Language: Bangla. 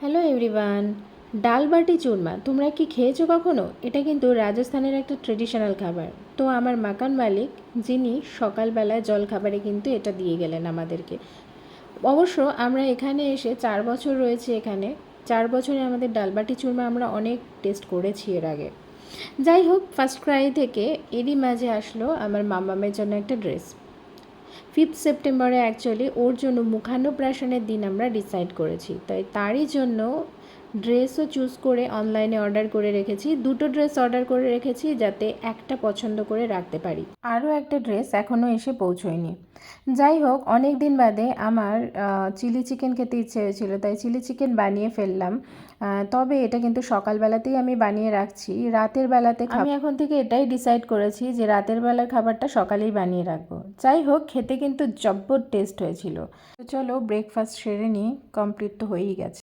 Hello everyone. ডাল বাটি চুরমা তোমরা কি খেয়েছো কখনো? এটা কিন্তু রাজস্থানের একটা ট্রেডিশনাল খাবার। তো আমার মাকান মালিক, যিনি সকালবেলায় জলখাবারে কিন্তু এটা দিয়ে গেলেন আমাদেরকে। অবশ্য আমরা এখানে এসে 4 বছর রয়েছে এখানে। 4 বছরে আমাদের ডাল বাটি চুরমা আমরা অনেক টেস্ট করেছি এর আগে। যাই হোক, ফার্স্ট ক্রাই থেকে এরই মাঝে আসলো আমার মামামের জন্য একটা ড্রেস। 5 সেপ্টেম্বরে অ্যাকচুয়ালি ওর জন্য মুখান্নপ্রাশনের দিন আমরা ডিসাইড করেছি, তাই তারই জন্য ড্রেসও চুজ করে অনলাইনে অর্ডার করে রেখেছি। দুটো ড্রেস অর্ডার করে রেখেছি যাতে একটা পছন্দ করে রাখতে পারি। আরও একটা ড্রেস এখনও এসে পৌঁছয়নি। যাই হোক, অনেক দিন বাদে আমার চিলি চিকেন খেতে ইচ্ছে হয়েছিল, তাই চিলি চিকেন বানিয়ে ফেললাম। তবে এটা কিন্তু সকালবেলাতেই আমি বানিয়ে রাখছি, রাতের বেলাতে আমি এখন থেকে এটাই ডিসাইড করেছি যে রাতের বেলার খাবারটা সকালেই বানিয়ে রাখবো। যাই হোক, খেতে কিন্তু জব্বর টেস্ট হয়েছিল। তো চলো ব্রেকফাস্ট সেরে নিই, কমপ্লিট তো হয়েই গেছে।